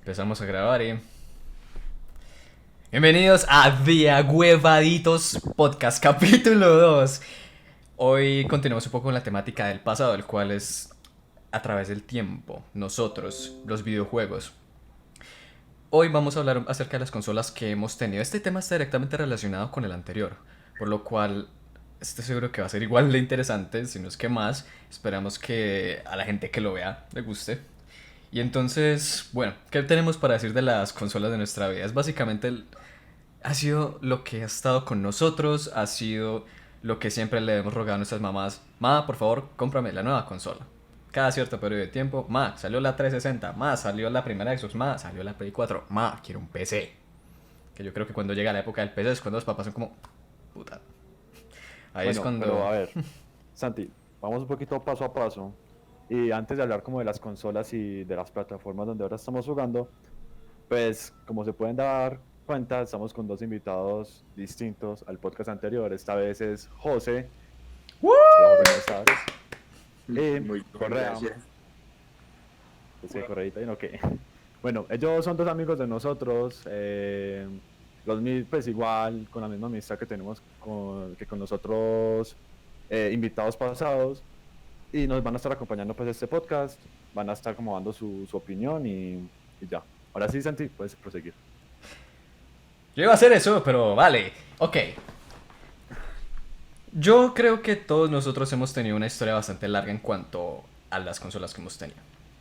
Empezamos a grabar y... Bienvenidos a The Huevaditos Podcast capítulo 2. Hoy continuamos un poco con la temática del pasado, el cual es a través del tiempo, nosotros, los videojuegos. Hoy vamos a hablar acerca de las consolas que hemos tenido. Este tema está directamente relacionado con el anterior, por lo cual estoy seguro que va a ser igual de interesante, si no es que más. Esperamos que a la gente que lo vea le guste. Y entonces, bueno, ¿qué tenemos para decir de las consolas de nuestra vida? Es básicamente ha sido lo que ha estado con nosotros, ha sido lo que siempre le hemos rogado a nuestras mamás. Ma, por favor, cómprame la nueva consola. Cada cierto periodo de tiempo, ma, salió la 360, ma, salió la primera Xbox, ma, salió la Play 4, ma, quiero un PC. Que yo creo que cuando llega la época del PC es cuando los papás son como, puta. Ahí es Bueno, pero cuando... a ver, Santi, vamos un poquito paso a paso. Y antes de hablar como de las consolas y de las plataformas donde ahora estamos jugando, pues como se pueden dar cuenta, estamos con dos invitados distintos al podcast anterior. Esta vez es José. Hola José, ¿cómo estás? Y Muy bien, Correa. gracias. Es que Correita, ¿no? ¿Qué? Bueno, ellos son dos amigos de nosotros. Pues igual, con la misma amistad que tenemos con los otros invitados pasados. Y nos van a estar acompañando pues este podcast, van a estar como dando su opinión y ya. Ahora sí, Santi, puedes proseguir. Yo iba a hacer eso, pero vale. Ok. Yo creo que todos nosotros hemos tenido una historia bastante larga en cuanto a las consolas que hemos tenido.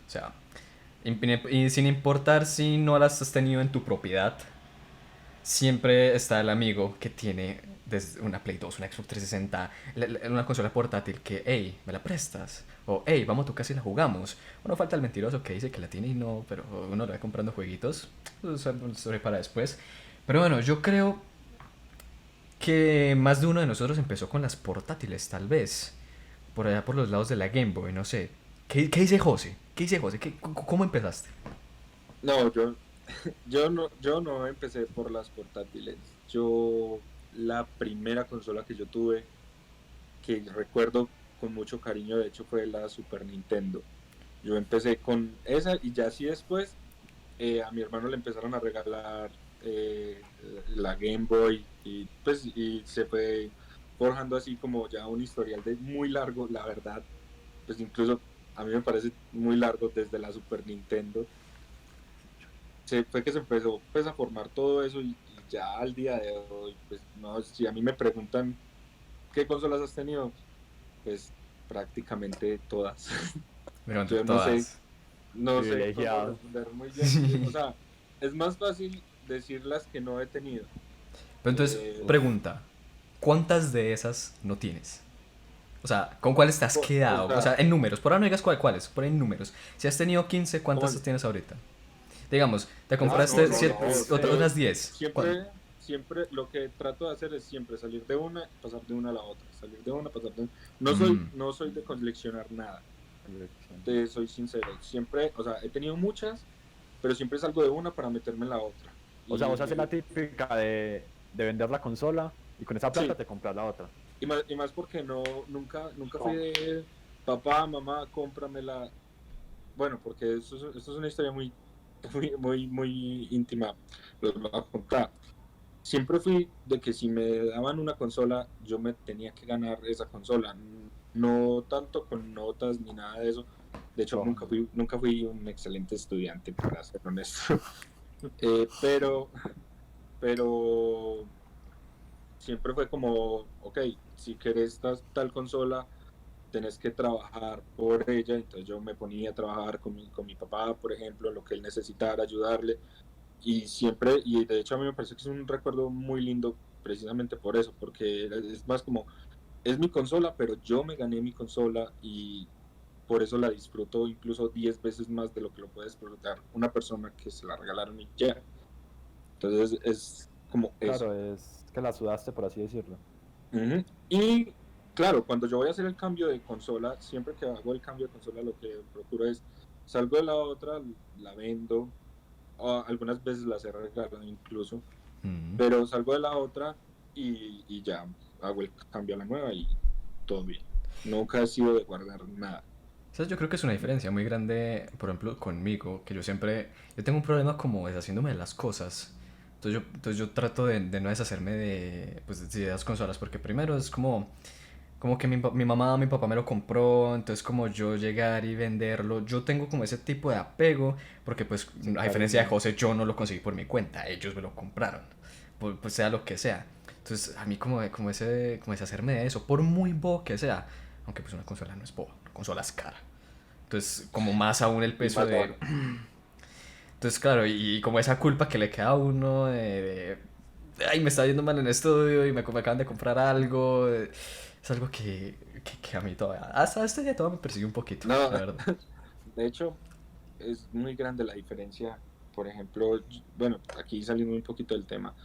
O sea, y sin importar si no las has tenido en tu propiedad, siempre está el amigo que tiene desde una Play 2, una Xbox 360, una consola portátil que, hey, ¿me la prestas? O, hey, vamos a tu casa y la jugamos. O no falta el mentiroso que dice que la tiene y no, pero uno le va comprando jueguitos. Eso es una historia para después. Pero bueno, yo creo que más de uno de nosotros empezó con las portátiles, tal vez. Por allá por los lados de la Game Boy, no sé. ¿Qué dice José? ¿Qué dice José? ¿Cómo empezaste? No, yo no empecé por las portátiles. La primera consola que yo tuve, que recuerdo con mucho cariño, de hecho, fue la Super Nintendo. Yo empecé con esa y ya así después a mi hermano le empezaron a regalar eh, la Game Boy y pues y se fue forjando así como ya un historial de muy largo, la verdad. Pues incluso a mí me parece muy largo desde la Super Nintendo. Fue que se empezó pues a formar todo eso y ya al día de hoy, pues no, si a mí me preguntan qué consolas has tenido, pues prácticamente todas. Pero entre Yo no sé, todas. no sé cómo Privilegiado. responder muy bien. O sea, es más fácil decir las que no he tenido. Pero entonces, Eh, Uf. pregunta. ¿Cuántas de esas no tienes? O sea, ¿con cuáles te has o quedado? O sea, sea, en números. Por ahora no digas cuáles, por ahí en números. Si has tenido 15, ¿cuántas con, tienes ahorita? Digamos, te Pues no, compraste no, no. Yo unas 10. siempre lo que trato de hacer es siempre salir de una, pasar de una a la otra, salir de una, pasar de una. Mm. No soy de coleccionar nada, te soy sincero. Siempre, o sea, he tenido muchas, pero siempre salgo de una para meterme en la otra. O sea, Y vos haces la típica de vender la consola y con esa plata sí, te compras la otra. y más porque nunca fui de papá, mamá, cómpramela. Bueno, porque eso es una historia muy íntima, los voy a contar. Siempre fui de que si me daban una consola, yo me tenía que ganar esa consola. No tanto con notas ni nada de eso. De hecho, Oh. nunca fui un excelente estudiante, para ser honesto. Pero, pero siempre fue como, ok, si querés tal consola, tenés que trabajar por ella. Entonces yo me ponía a trabajar con mi papá, por ejemplo, en lo que él necesitara, ayudarle y siempre, y de hecho a mí me parece que es un recuerdo muy lindo precisamente por eso, porque es más como, es mi consola, pero yo me gané mi consola y por eso la disfruto incluso 10 veces más de lo que lo puede disfrutar una persona que se la regalaron y ya. Entonces es como eso. Claro, es que la sudaste, por así decirlo. Uh-huh. Y claro, cuando yo voy a hacer el cambio de consola, siempre que hago el cambio de consola, lo que procuro es, salgo de la otra, la vendo, o algunas veces las he regalado incluso, Mm. pero salgo de la otra y ya hago el cambio a la nueva y todo bien. Nunca he sido de guardar nada. ¿Sabes? Yo creo que es una diferencia muy grande, por ejemplo, conmigo, que yo tengo un problema como deshaciéndome de las cosas. Entonces yo trato de no deshacerme pues, de las consolas, porque primero es como que mi mamá, mi papá me lo compró, entonces como yo llegar y venderlo, yo tengo como ese tipo de apego, porque pues Sí, a diferencia de cariño. José, yo no lo conseguí por mi cuenta, ellos me lo compraron, pues sea lo que sea. Entonces a mí como deshacerme de eso, por muy bobo que sea, aunque pues una consola no es boba, una consola es cara. Entonces como más aún el Y peso más de... ahora. Entonces claro, y como esa culpa que le queda a uno ay, me está yendo mal en el estudio y me acaban de comprar algo. Es algo que a mí todavía, hasta este día todavía me persigue un poquito, No, la verdad. de hecho, es muy grande la diferencia. Por ejemplo, bueno, aquí saliendo un poquito del tema.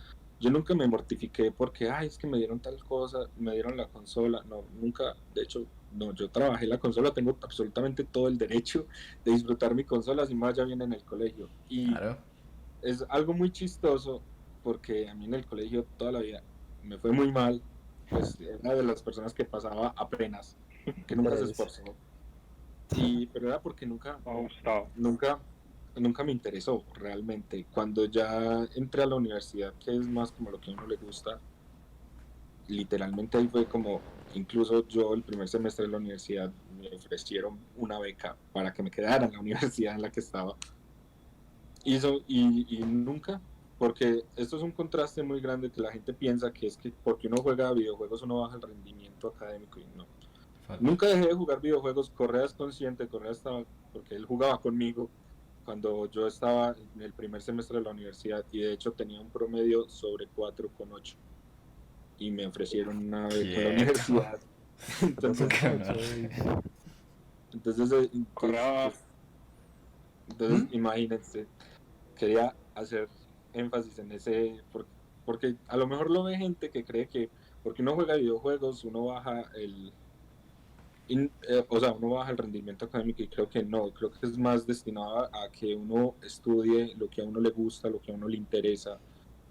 Yo nunca me mortifiqué porque, ay, es que me dieron tal cosa, me dieron la consola. No, nunca, de hecho, no, yo trabajé la consola, tengo absolutamente todo el derecho de disfrutar mi consola, si más ya viene en el colegio. Y Claro. es algo muy chistoso porque a mí en el colegio toda la vida me fue muy mal, pues era de las personas que pasaba apenas, que nunca se Tres. esforzó. Y, pero era porque Me ha gustado. nunca, nunca me interesó realmente. Cuando ya entré a la universidad, que es más como lo que a uno le gusta, literalmente ahí fue como, incluso yo el primer semestre de la universidad me ofrecieron una beca para que me quedara en la universidad en la que estaba. Y nunca, porque esto es un contraste muy grande que la gente piensa que es que porque uno juega videojuegos uno baja el rendimiento académico y no. Nunca dejé de jugar videojuegos, Correa es consciente, Correa estaba, porque él jugaba conmigo cuando yo estaba en el primer semestre de la universidad y de hecho tenía un promedio sobre 4,8 y me ofrecieron una beca en la Quieto. universidad. Entonces, Entonces, Qué ocho honor. entonces, Correa, ¿Mm? imagínense, quería hacer énfasis en ese, porque a lo mejor lo ve gente que cree que porque uno juega videojuegos uno baja o sea, uno baja el rendimiento académico y creo que no, creo que es más destinado a que uno estudie lo que a uno le gusta, lo que a uno le interesa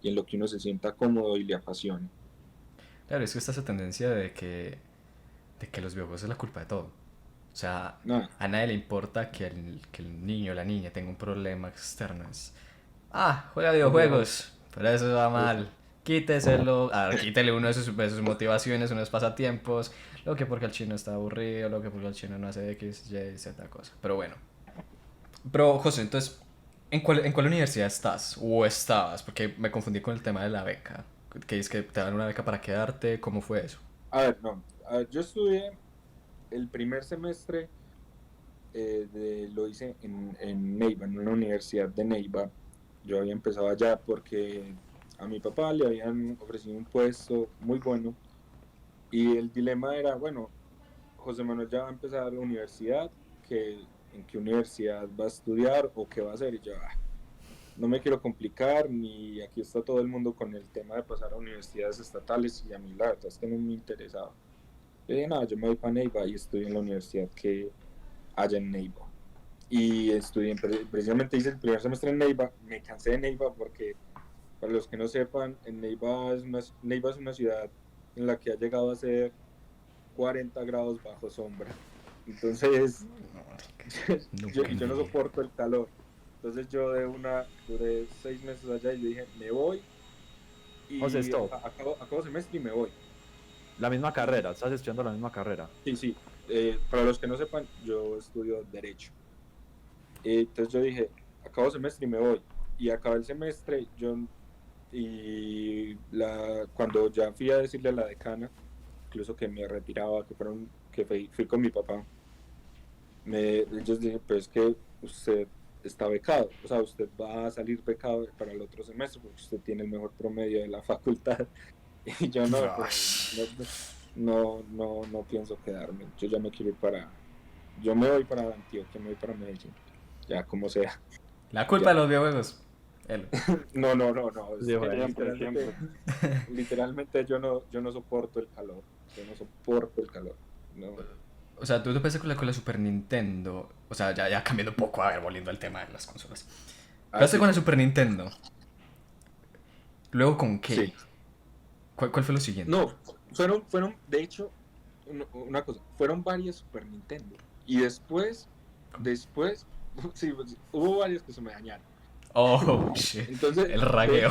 y en lo que uno se sienta cómodo y le apasione. Claro, es que está esa tendencia de que los videojuegos es la culpa de todo. O sea, Nada, a nadie le importa que el niño o la niña tenga un problema externo. Juega los videojuegos. videojuegos, pero eso va mal. Quíteselo, quítele uno de sus motivaciones, uno de sus pasatiempos. Lo que porque el chino está aburrido, lo que porque el chino no hace X, Y, Z cosa. Pero bueno. Pero, José, entonces, en cuál universidad estás? ¿O estabas? Porque me confundí con el tema de la beca. Que es que te dan una beca para quedarte. ¿Cómo fue eso? a ver, no, a ver, yo estudié el primer semestre, lo hice en Neiva, en una universidad de Neiva. Yo había empezado allá porque a mi papá le habían ofrecido un puesto muy bueno y el dilema era, bueno, José Manuel ya va a empezar la universidad, ¿en qué universidad va a estudiar o qué va a hacer? Y yo, no me quiero complicar, ni aquí está todo el mundo con el tema de pasar a universidades estatales y a mí la verdad es que no me interesaba. Yo dije, nada, yo me voy para Neiva y estudio en la universidad que haya en Neiva. Y estudié, precisamente hice el primer semestre en Neiva, me cansé de Neiva porque, para los que no sepan, Neiva es una ciudad en la que ha llegado a ser 40 grados bajo sombra. Entonces, Nunca yo en mi no vida. soporto el calor. Entonces duré 6 meses allá y dije, me voy José, y stop. acabo semestre y me voy. La misma Y carrera, estás estudiando la misma carrera. sí, sí, para los que no sepan, yo estudio Derecho. Entonces yo dije, acabo semestre y me voy. Y acabé el semestre, cuando ya fui a decirle a la decana, incluso que me retiraba, fui con mi papá, ellos dijeron, pero es que usted está becado, o sea, usted va a salir becado para el otro semestre porque usted tiene el mejor promedio de la facultad. Y yo no, pero no pienso quedarme, yo ya me quiero yo me voy para Antioquia, me voy para Medellín, ya como sea. La culpa Ya. de los videojuegos. Elo. No, es que siempre, siempre. literalmente yo no soporto el calor, yo no soporto el calor, no. O sea, tú empezaste con la Super Nintendo. O sea, ya cambiando un poco, a ver, volviendo al tema de las consolas. Empezaste Sí, con la Super Nintendo. Luego, ¿con qué? sí. ¿Cuál fue lo siguiente? No, de hecho, una cosa, fueron varias Super Nintendo. Y después, sí, pues, hubo varios que se me dañaron. Oh, shit. Entonces, El ragueo.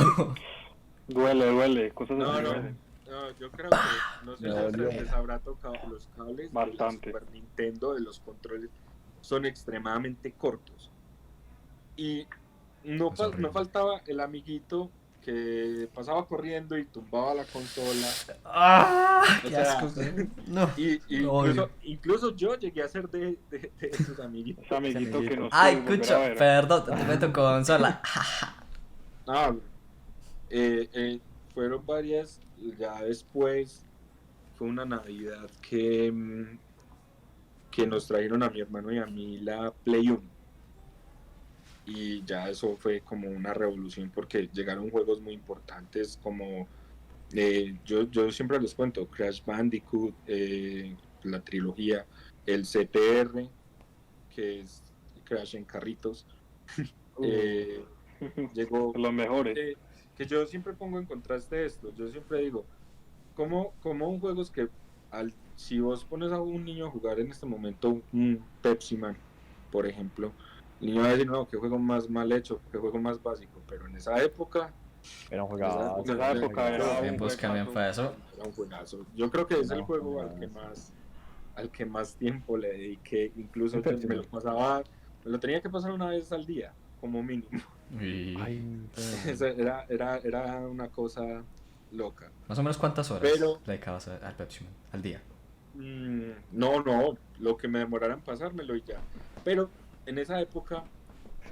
Duele, cosas no, así no, duelen. no, yo creo que, no sé Me si a dolió. ustedes les habrá tocado los cables de la Bastante. Super Nintendo, de los controles, son extremadamente cortos. Y no, Es horrible. no faltaba el amiguito que pasaba corriendo y tumbaba la consola. ¡Ah! O ¡Qué sea, asco! No. y Lo odio. incluso yo llegué a ser de esos amiguitos. Ese amiguito que no Ay, pude volver a Cucho, ver. perdón, te meto consola. Ah, eh, eh, fueron varias, ya después fue una Navidad que nos trajeron a mi hermano y a mí la Play 1. Y ya eso fue como una revolución porque llegaron juegos muy importantes como, yo siempre les cuento, Crash Bandicoot, la trilogía, el CTR, que es Crash en carritos. eh, Llegó, Los mejores. que yo siempre pongo en contraste esto, yo siempre digo, como un juego es que si vos pones a un niño a jugar en este momento un Pepsi Man, por ejemplo, el niño va a decir, no, qué juego más mal hecho, qué juego más básico, pero en esa época, Era un en esa juegazo. época, En esa época era Los un tiempos cambian para eso. era un juegazo. Yo creo que es el No, juego juegazo. al que más tiempo le dediqué, incluso El yo Pepsi me lo Man. pasaba, me lo tenía que pasar una vez al día, como mínimo. Y Ay, Eso era una cosa loca. más o menos cuántas horas Pero- le dedicabas al Pepsi Man al día. No, lo que me demorara en pasármelo y ya. Pero en esa época,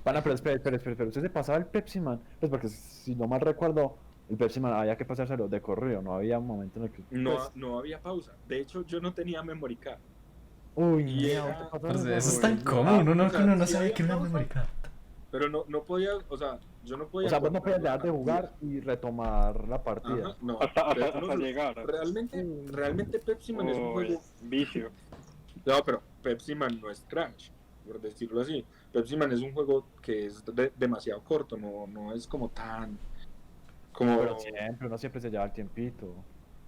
Pana, pero espera. ¿Usted se pasaba el Pepsi Man? Pues porque si no mal recuerdo, el Pepsi Man había que pasárselo de corrido, no había un momento en el que... pues, no había pausa. De hecho, yo no tenía memory card. Uy, y mira, era- usted pasó Pues esa eso es Uy, tan no. común, uno o sea, no sí sabe había que una pausa, memory card. Pero no podía, o sea, yo no podía. O sea, vos no cortar podías la dejar de jugar partida. y retomar la partida. Ajá, no. Hasta Uno- llegar. Realmente Pepsi Man es un Uy, juego. vicio. No, pero Pepsi Man no es Crash, por decirlo así. Pepsi Man es un juego que es demasiado corto, no es como tan. Como. Pero uno siempre se lleva el tiempito.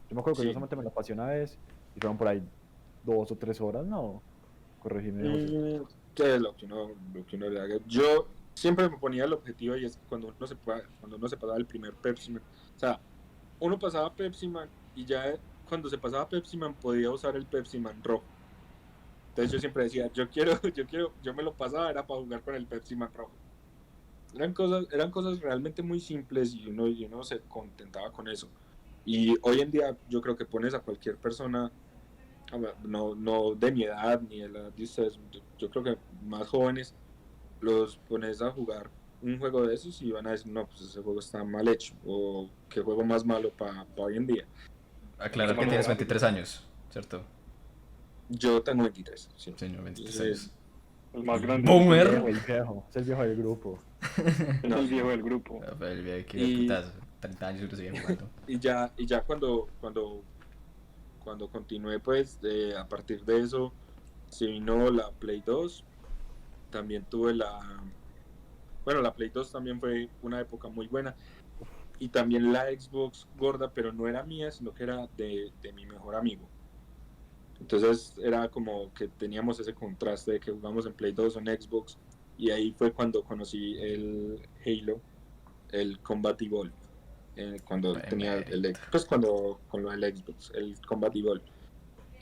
Yo me acuerdo que Sí. yo solamente me lo pasé una vez y fueron por ahí 2 o 3 horas, ¿no? Corregime, José. ¿Qué es lo que uno le haga? Yo siempre me ponía el objetivo y es que cuando uno se pasaba el primer Pepsi Man, o sea, uno pasaba Pepsi Man y ya cuando se pasaba Pepsi Man podía usar el Pepsi Man rojo. Entonces yo siempre decía, yo me lo pasaba, era para jugar con el Pepsi Man rojo. Eran cosas realmente muy simples y uno se contentaba con eso. Y hoy en día yo creo que pones a cualquier persona, no de mi edad ni de la edad de ustedes, yo creo que más jóvenes, los pones a jugar un juego de esos y van a decir, no, pues ese juego está mal hecho, o qué juego más malo para hoy en día. Aclarar que Como- tienes 23 años, ¿cierto? Yo tengo 23, sí. Señor, 23 Sí. años. El más grande. Boomer. El viejo, es el viejo del grupo. Es el viejo del grupo. El viejo que Y- putas, 30 años y lo sigue jugando. Y ya cuando continué, pues, a partir de eso, se vino la Play 2, también tuve la Play 2 también fue una época muy buena, y también la Xbox gorda, pero no era mía, sino que era de mi mejor amigo. Entonces era como que teníamos ese contraste de que jugamos en Play 2 o en Xbox, y ahí fue cuando conocí el Halo, el Combat Evolved, cuando Ay, tenía mérito. pues cuando con lo del Xbox, el Combat Evolved.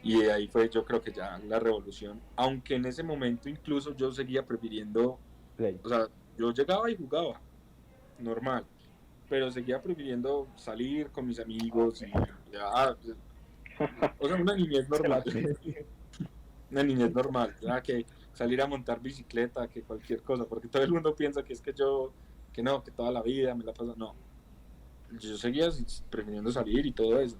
Y ahí fue, yo creo que ya la revolución, aunque en ese momento incluso yo seguía prefiriendo, Play. o sea, yo llegaba y jugaba, normal, pero seguía prefiriendo salir con mis amigos y o sea, una niñez normal, una niñez normal, ya que salir a montar bicicleta, que cualquier cosa, porque todo el mundo piensa que es que que no, que toda la vida me la paso, no, yo seguía prefiriendo salir y todo eso.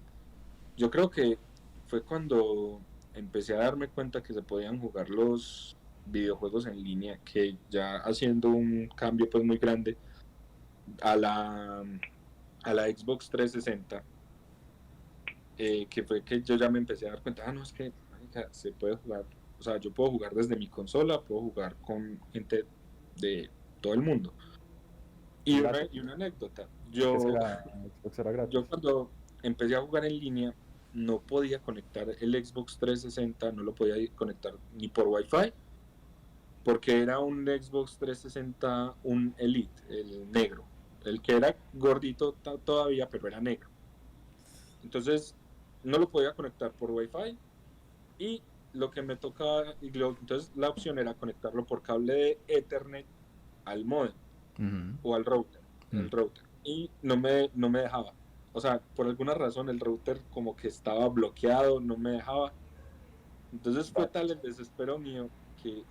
Yo creo que fue cuando empecé a darme cuenta que se podían jugar los videojuegos en línea, que ya haciendo un cambio pues muy grande a la Xbox 360, que fue que yo ya me empecé a dar cuenta, no, es que marica, se puede jugar, o sea, yo puedo jugar desde mi consola, puedo jugar con gente de todo el mundo. Y una anécdota, Xbox era gratis. yo cuando empecé a jugar en línea, no podía conectar el Xbox 360, no lo podía conectar ni por Wi-Fi, porque era un Xbox 360, un Elite, el negro, el que era gordito todavía, pero era negro. Entonces no lo podía conectar por Wi-Fi y lo que me tocaba, entonces la opción era conectarlo por cable de Ethernet al modem o al router, el router, y no me dejaba. O sea, por alguna razón el router como que estaba bloqueado, no me dejaba. Entonces fue tal el desespero mío que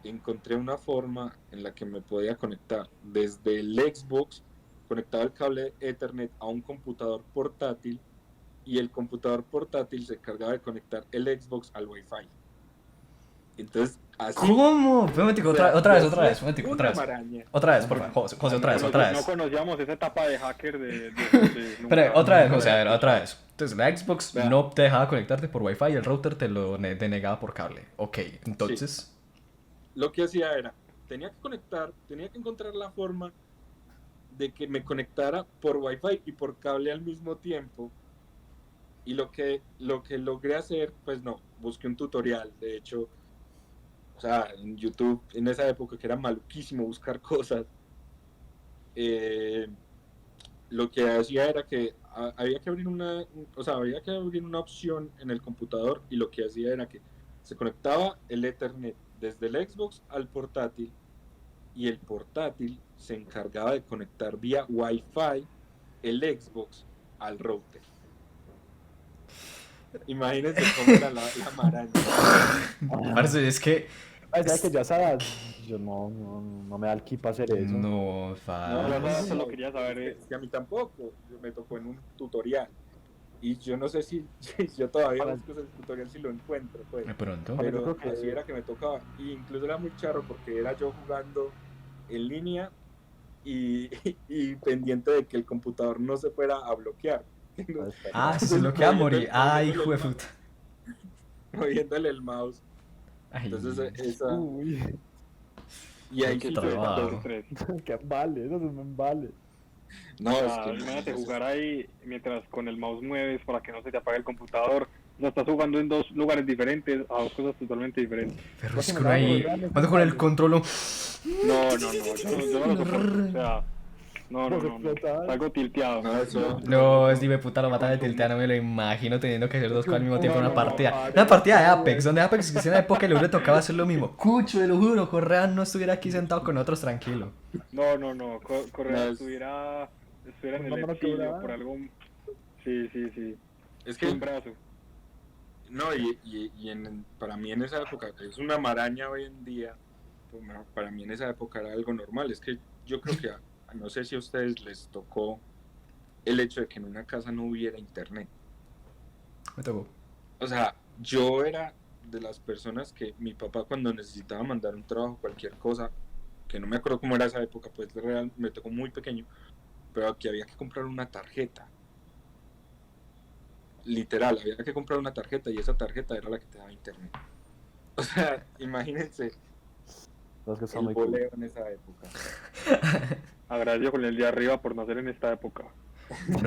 encontré una forma en la que me podía conectar desde el Xbox, conectado el cable Ethernet a un computador portátil, y el computador portátil se encargaba de conectar el Xbox al Wi-Fi. Entonces, así... ¿Cómo? Momentico, otra vez, Otra vez, por favor, José, otra vez. No conocíamos esa etapa de hacker de Espera, otra vez, José, a ver, otra vez. Entonces, la Xbox no te dejaba conectarte por Wi-Fi y el router te lo denegaba por cable. Ok, entonces... Sí. Lo que hacía era, tenía que encontrar la forma de que me conectara por Wi-Fi y por cable al mismo tiempo. Y lo que logré hacer, pues no, busqué un tutorial, de hecho, o sea, en YouTube, en esa época que era maluquísimo buscar cosas, lo que hacía era que había que abrir una opción en el computador, y lo que hacía era que se conectaba el Ethernet desde el Xbox al portátil, y el portátil se encargaba de conectar vía Wi-Fi el Xbox al router. Imagínense cómo era la maraña. Parce, es que... Ya que ya sabes, yo no me da el ki para hacer eso. No, Solo quería saber. Es que a mí tampoco, me tocó en un tutorial. Y yo no sé si yo todavía busco ese tutorial, si lo encuentro, pues. De pronto. Pero así era que me tocaba. Y incluso era muy charro porque era yo jugando en línea y pendiente de que el computador no se fuera a bloquear. Ah, se bloquea a morir. Ay, hijo de puta. Moviéndole el mouse. Ay, Entonces esa... Uy, Y ahí qué sí trabajo. que vale, eso no me vale. No, es que imagínate jugar ahí mientras con el mouse mueves para que no se te apague el computador. O sea, estás jugando en dos lugares diferentes, a dos cosas totalmente diferentes. Pero es que uno ahí... Cuando con el control... No, yo no lo soporto. O sea, no. Salgo tilteado. No, eso... No, es dime puta, lo mata de tiltea, no me lo imagino teniendo que hacer dos cosas al mismo tiempo en una partida. Una partida de Apex, donde Apex existía en la época que le hubiera tocado hacer lo mismo. Cucho, te lo juro, Correa no estuviera aquí sentado con otros tranquilo. No, Correa No, estuviera en el no, exilio por algún... Sí. Es que... Un brazo. No, para mí en esa época, es una maraña hoy en día, pues, para mí en esa época era algo normal. Es que yo creo que, no sé si a ustedes les tocó el hecho de que en una casa no hubiera internet. Me tocó. O sea, yo era de las personas que mi papá, cuando necesitaba mandar un trabajo, cualquier cosa, que no me acuerdo cómo era esa época, pues me tocó muy pequeño, pero que había que comprar una tarjeta. Literal, había que comprar una tarjeta y esa tarjeta era la que te daba internet. O sea, imagínense el boleo en esa época. Agradezco con el de arriba por nacer en esta época.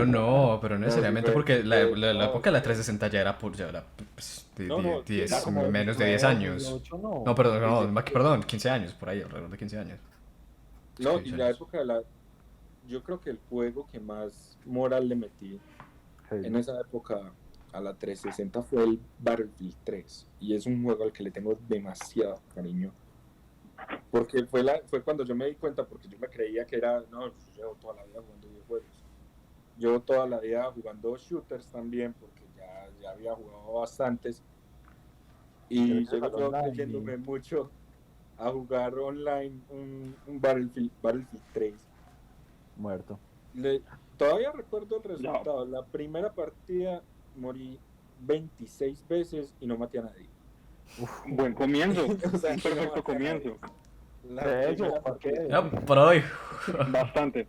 No, pero no necesariamente porque la época de la 360 ya era pues, menos de 10 años. No, perdón, 15 años, por ahí, alrededor de 15 años. No, y la época yo creo que el juego que más moral le metí en esa época a la 360 fue el Battlefield 3, y es un juego al que le tengo demasiado cariño, porque fue cuando yo me di cuenta, porque yo me creía que era, no, yo llevo toda la vida jugando videojuegos, yo toda la vida jugando shooters también, porque ya había jugado bastantes, y yo creyéndome mucho a jugar online un Battlefield 3. Muerto. Todavía recuerdo el resultado. La primera partida morí 26 veces y no maté a nadie. Un buen comienzo. O sea, Un perfecto comienzo. No, por hoy. Bastante.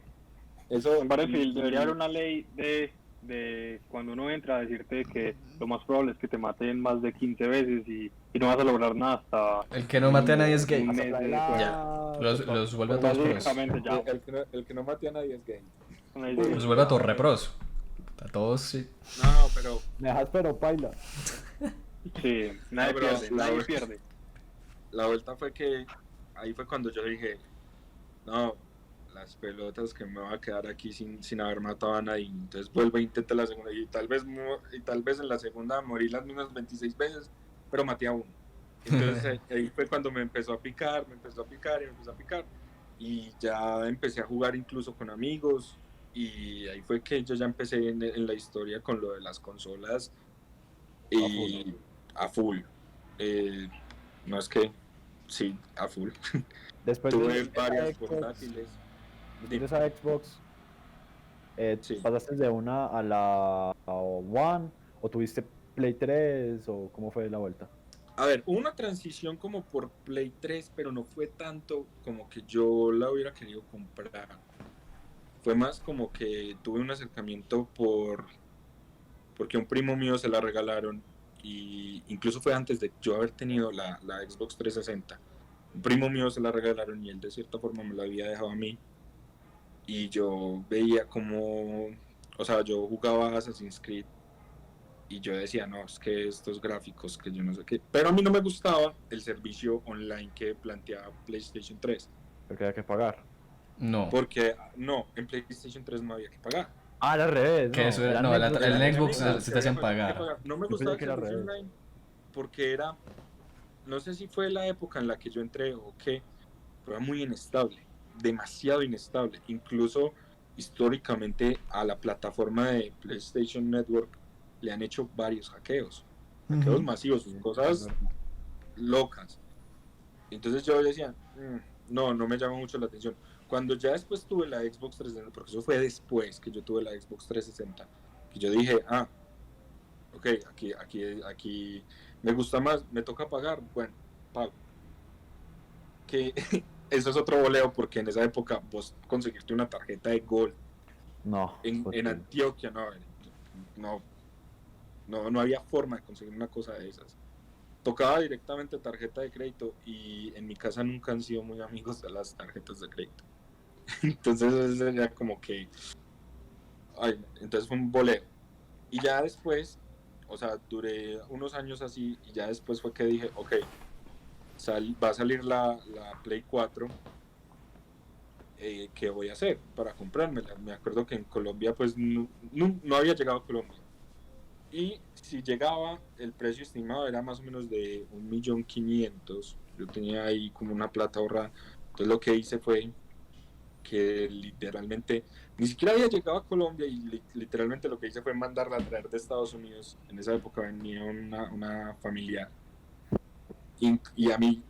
Eso En Battlefield debería haber una ley de cuando uno entra a decirte que lo más probable es que te maten más de 15 veces y no vas a lograr nada hasta... El que no mate a nadie es gay. un mes después. Ya, los vuelve a todos pros. Básicamente ya. el que no maté a nadie es gay. Los vuelve a todos repros. A todos sí. No, pero Me dejas pero paila. Sí, nadie No, pero pierde, la nadie vuelta- pierde. la vuelta fue que ahí fue cuando yo dije, no, las pelotas que me voy a quedar aquí sin haber matado a nadie. Entonces vuelvo e intento la segunda y tal vez en la segunda morí las mismas 26 veces, pero maté a uno. Entonces ahí fue cuando me empezó a picar, me empezó a picar y me empezó a picar. Y ya empecé a jugar incluso con amigos y ahí fue que yo ya empecé en la historia con lo de las consolas y a full. Eh, no es que, sí, a full. Después Tuve de varias esa Xbox, portátiles. después de esa Xbox, Sí. ¿pasaste de una a la One? ¿O tuviste Play 3? ¿O cómo fue la vuelta? A ver, hubo una transición como por Play 3, pero no fue tanto como que yo la hubiera querido comprar. Fue más como que tuve un acercamiento porque a un primo mío se la regalaron y incluso fue antes de yo haber tenido la Xbox 360. Un primo mío se la regalaron y él de cierta forma me la había dejado a mí y yo veía como, o sea, yo jugaba Assassin's Creed y yo decía, no, es que estos gráficos, que yo no sé qué. Pero a mí no me gustaba el servicio online que planteaba PlayStation 3. Porque había que pagar. No. Porque no, en PlayStation 3 no había que pagar. Ah, era al revés, Que no. eso era. Era No, Xbox, el era Xbox pagar. se te hacían pagar. No me Yo gustaba pensé el que era al servicio revés. online porque era, no sé si fue la época en la que yo entré o qué, pero era muy inestable, demasiado inestable. Incluso históricamente a la plataforma de PlayStation Network le han hecho varios hackeos masivos, cosas locas. Entonces yo decía, no, no me llama mucho la atención. Cuando ya después tuve la Xbox 360, porque eso fue después que yo tuve la Xbox 360, que yo dije, ok, aquí me gusta más, me toca pagar, bueno, pago. Que eso es otro boleo, porque en esa época vos conseguirte una tarjeta de Gold No, en Antioquia, no había forma de conseguir una cosa de esas. Tocaba directamente tarjeta de crédito y en mi casa nunca han sido muy amigos de las tarjetas de crédito. Entonces era como que, entonces fue un boleo. Y ya después, o sea, duré unos años así y ya después fue que dije, ok, va a salir la Play 4, ¿qué voy a hacer para comprármela? Me acuerdo que en Colombia pues no había llegado a Colombia. Y si llegaba, el precio estimado era más o menos de 1.500.000. Yo tenía ahí como una plata ahorrada. Entonces lo que hice fue que literalmente ni siquiera había llegado a Colombia y literalmente lo que hice fue mandarla a traer de Estados Unidos. En esa época venía una familia y a mí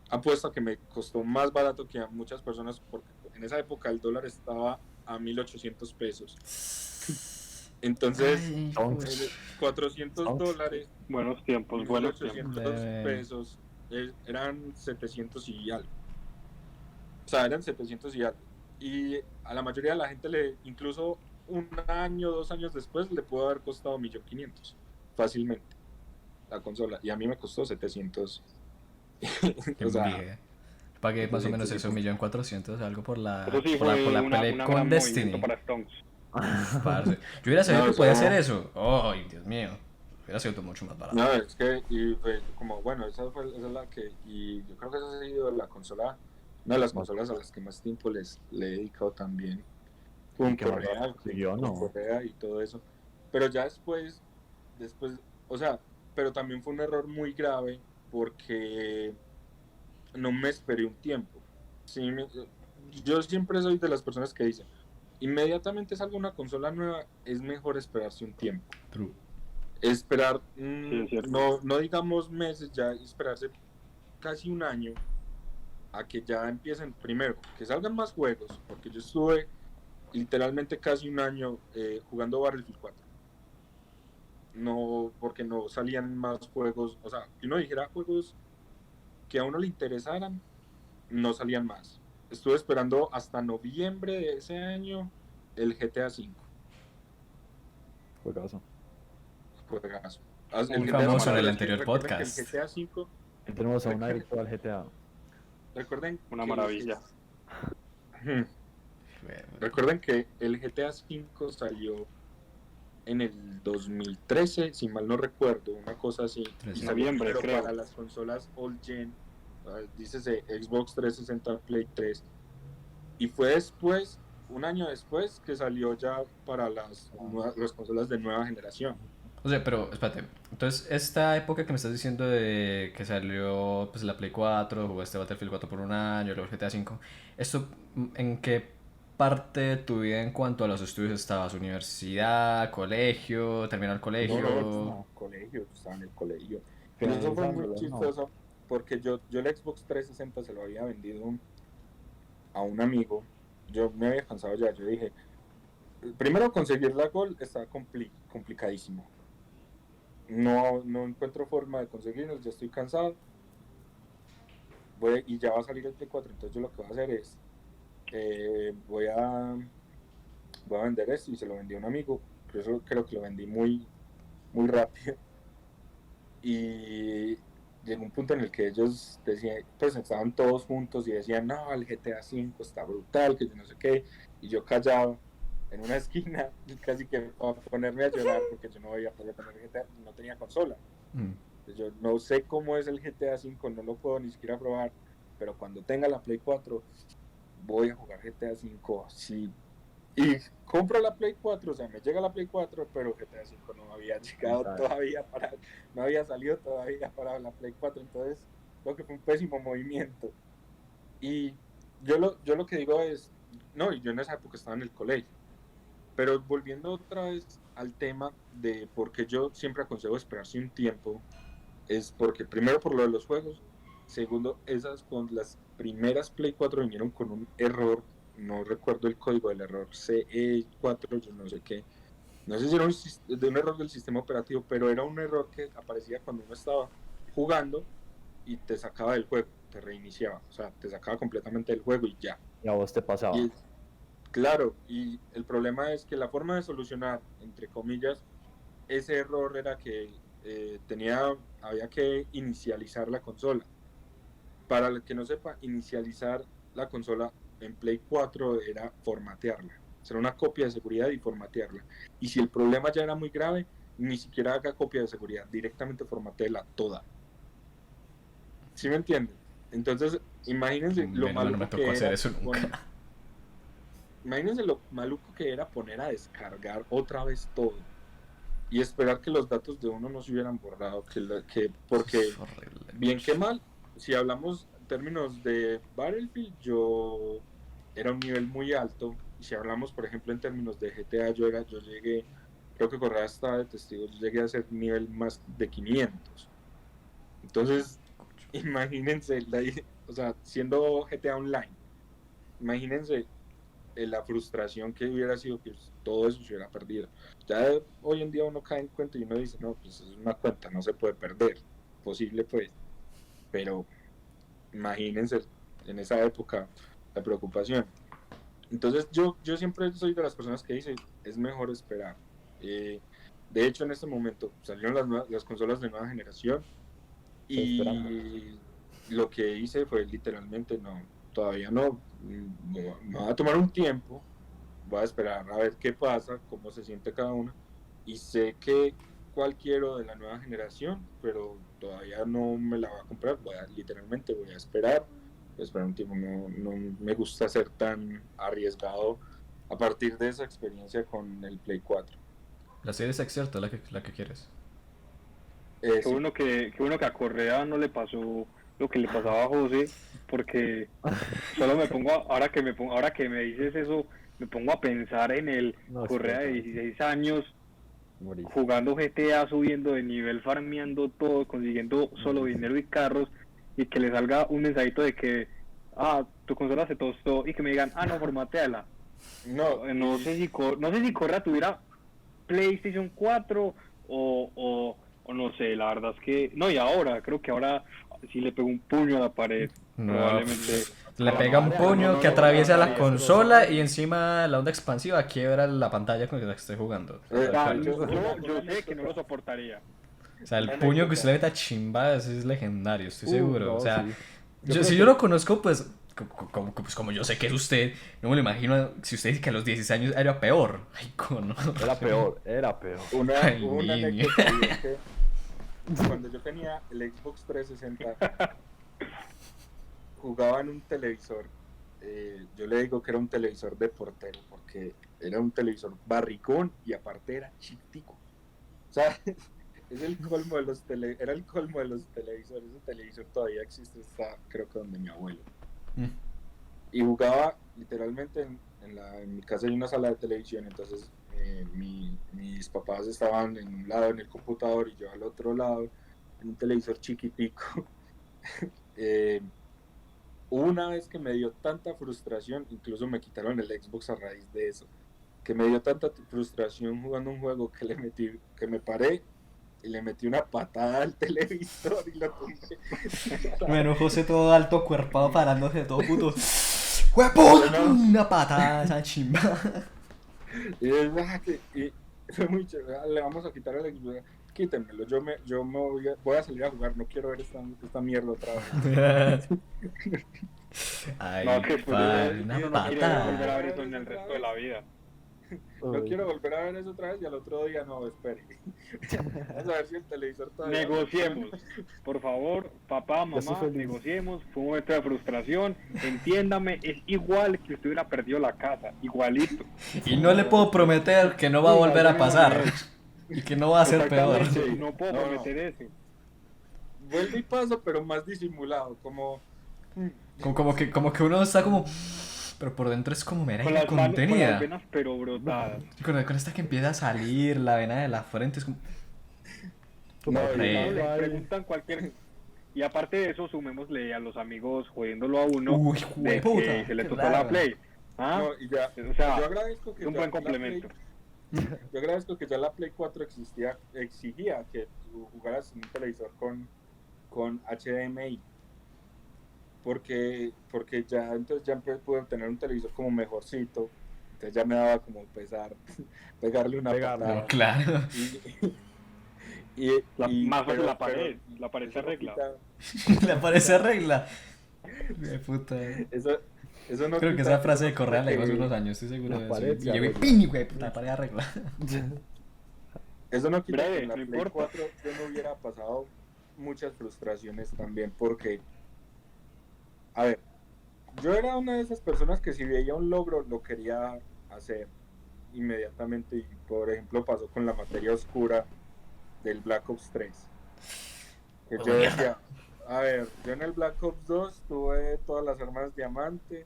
apuesto a que me costó más barato que a muchas personas porque en esa época el dólar estaba a 1.800 pesos. Entonces, Ay, $400 Buenos tiempos, y buenos tiempos. 1.800 pesos eran 700 y algo. O sea, eran 700 y algo. Y a la mayoría de la gente, incluso un año, 2 años después, le pudo haber costado 1.500.000 fácilmente la consola. Y a mí me costó 700. qué O sea, envidia. Pagué más o menos 700 y eso, punto. 1.400.000 algo por Eso sí por fue la pelea un con gran movimiento Destiny. para Stones. Parce. Yo hubiera sabido No, que podía eso- hacer eso. Ay, Dios mío. Hubiera sido mucho más barato. No, es que, y fue como, bueno, esa es la que, y yo creo que esa ha sido la consola, una de las consolas a las que más tiempo le he dedicado también, con ¿Qué más Correa, consiguió? No. Correa y todo eso. Pero ya después, o sea, pero también fue un error muy grave porque no me esperé un tiempo. Sí, yo siempre soy de las personas que dicen, inmediatamente salga una consola nueva, es mejor esperarse un tiempo. True. Esperar, Sí, es cierto. no digamos meses, ya esperarse casi un año a que ya empiecen, primero, que salgan más juegos, porque yo estuve literalmente casi un año jugando Battlefield 4. No, porque no salían más juegos, o sea, que uno dijera juegos que a uno le interesaran, no salían más. Estuve esperando hasta noviembre de ese año el GTA V. Juegazo. Juegazo. Muy GTA famoso en V, el pero anterior recuerden podcast. que el GTA V, Y tenemos a un adicto al GTA. Una maravilla. Recuerden que el GTA V salió en el 2013, si mal no recuerdo, una cosa así. Y salió Noviembre, primero creo. para las consolas All Gen, dícese Xbox 360, Play 3. Y fue después, un año después, que salió ya para las consolas de nueva generación. O sea, pero espérate. Entonces, esta época que me estás diciendo de que salió pues la Play 4, jugaste Battlefield 4 por un año, luego GTA 5, ¿esto en qué parte de tu vida en cuanto a los estudios estabas? ¿Universidad, colegio, terminar el colegio? No, colegio, yo estaba en el colegio. Pero eso fue muy Finalizándolo, chistoso porque yo el Xbox 360 se lo había vendido a un amigo. Yo me había cansado ya, yo dije, primero conseguir la Gold está complicadísimo. No encuentro forma de conseguirlos, ya estoy cansado. Y ya va a salir el Play 4, entonces yo lo que voy a hacer es, voy a vender esto y se lo vendí a un amigo. Por eso creo que lo vendí muy, muy rápido. Y llegó un punto en el que ellos decían, pues estaban todos juntos y decían, no, el GTA V está brutal, que yo no sé qué, y yo callado en una esquina, casi que para ponerme a llorar porque yo no voy a poder tener GTA, no tenía consola. Entonces, yo no sé cómo es el GTA V, no lo puedo ni siquiera probar, pero cuando tenga la Play 4 voy a jugar GTA V, sí. Y compro la Play 4, o sea, me llega la Play 4, pero GTA V no había llegado todavía no había salido todavía para la Play 4, entonces creo que fue un pésimo movimiento. Y yo lo que digo es, no, y yo en esa época estaba en el colegio, pero volviendo otra vez al tema de por qué yo siempre aconsejo esperarse un tiempo, es porque primero por lo de los juegos, segundo, con las primeras Play 4 vinieron con un error, no recuerdo el código del error, CE4, yo no sé qué, no sé si era un error del sistema operativo, pero era un error que aparecía cuando uno estaba jugando y te sacaba del juego, te reiniciaba, o sea, te sacaba completamente del juego y ya. Y a vos te pasaba. Claro, y el problema es que la forma de solucionar, entre comillas, ese error era que había que inicializar la consola. Para el que no sepa, inicializar la consola en Play 4 era formatearla. Hacer una copia de seguridad y formatearla. Y si el problema ya era muy grave, ni siquiera haga copia de seguridad, directamente formateela toda. ¿Sí me entienden? Entonces, imagínense lo maluco que era. Imagínense lo maluco que era poner a descargar otra vez todo y esperar que los datos de uno no se hubieran borrado, porque bien que mal, si hablamos en términos de Battlefield, yo era un nivel muy alto, y si hablamos por ejemplo en términos de GTA, yo llegué, creo que Correa estaba de testigo, yo llegué a ser nivel más de 500. Entonces, imagínense, o sea, siendo GTA Online, imagínense la frustración que hubiera sido que todo eso se hubiera perdido. Ya hoy en día uno cae en cuenta y uno dice, no, pues es una cuenta, no se puede perder, posible pues, pero imagínense en esa época la preocupación. Entonces yo siempre soy de las personas que dicen, es mejor esperar. De hecho en este momento salieron las consolas de nueva generación y lo que hice fue literalmente todavía no, me va a tomar un tiempo, voy a esperar a ver qué pasa, cómo se siente cada uno, y sé que cuál quiero de la nueva generación, pero todavía no me la voy a comprar, literalmente voy a esperar un tiempo, no me gusta ser tan arriesgado a partir de esa experiencia con el Play 4. La Series X, ¿cierto? La que quieres. Qué bueno que a Correa no le pasó lo que le pasaba a José, porque solo ahora que me dices eso, me pongo a pensar en el Correa de 16 años jugando GTA, subiendo de nivel, farmeando todo, consiguiendo solo dinero y carros, y que le salga un mensajito de que tu consola se tostó y que me digan, no, formateala. No sé si Correa tuviera PlayStation 4 o no sé, la verdad es que no, y creo que ahora si le pego un puño a la pared, probablemente le pega un puño que atraviesa la consola y encima la onda expansiva quiebra la pantalla con la que estoy jugando. Yo sé que no lo soportaría. O sea, el puño que usted le mete a chimba es legendario, estoy seguro. O sea, si yo lo conozco, pues Pues como yo sé que es usted, no me lo imagino si usted dice que a los 16 años era peor. Ay, cono. Era peor. Ay, Una niño. anécdota y es que cuando yo tenía el Xbox 360 jugaba en un televisor. Yo le digo que era un televisor de portero porque era un televisor barricón y aparte era chiquitico. O sea, es el colmo de los era el colmo de los televisores. Ese televisor todavía existe, está creo que donde mi abuelo. Mm. Y jugaba literalmente en mi casa hay una sala de televisión, entonces mis papás estaban en un lado en el computador y yo al otro lado en un televisor chiquitico. Hubo una vez que me dio tanta frustración, incluso me quitaron el Xbox a raíz de eso, que me dio tanta frustración jugando un juego que me paré y le metí una patada al televisor y lo tumbé. Bueno, José todo alto, cuerpado, parándose todo puto. ¡Hueputa! Una patada a esa chimba. Y fue muy chévere. Le vamos a quitar el Xbox. Quítenmelo, yo voy a salir a jugar, no quiero ver esta mierda otra vez. Ay, No, que padre, uno una no quiere volver a patada. ver eso en el resto de la vida. No quiero volver a ver eso otra vez y al otro día no, espere. Vamos a ver si el televisor todavía. Negociemos. Por favor, papá, mamá, negociemos. Fue un momento de frustración. Entiéndame, es igual que usted hubiera perdido la casa. Igualito. Y no le puedo prometer que no va a volver a pasar. Y que no va a ser peor. Exactamente, no puedo No, no. prometer eso. Vuelve y pasa, pero más disimulado, como Como que uno está como. Pero por dentro es como mera Con las manos, con las contenida. venas pero brotadas. Con esta que empieza a salir la vena de la frente, es como. No, Horrible. Le preguntan cualquier... Y aparte de eso, sumémosle a los amigos jodiéndolo a uno Uy, de jueputa, que se le tocó claro. la Play. ¿Ah? no, y ya. O sea, Yo agradezco que es un ya buen la complemento. Yo agradezco que ya la Play 4 exigía que tú jugaras en un televisor con HDMI. Porque ya entonces ya pude tener un televisor como mejorcito. Entonces ya me daba como pesar pegarle una patada. No, claro. Más fácil pero- la pared. pero La pared se eso no arregla. quita- Le aparece regla. De puta. Eso no Creo que quita- esa frase de Correa la dijo hace que- unos años, estoy seguro La de pared eso. se Y yo vi arregla. pin, güey, puta, la pared arregla. Eso no quita Breve, que en la no Play importa. 4 yo no hubiera pasado muchas frustraciones también, porque, a ver, yo era una de esas personas que si veía un logro lo quería hacer inmediatamente, y por ejemplo pasó con la materia oscura del Black Ops 3, que yo decía, a ver, yo en el Black Ops 2 tuve todas las armas diamante,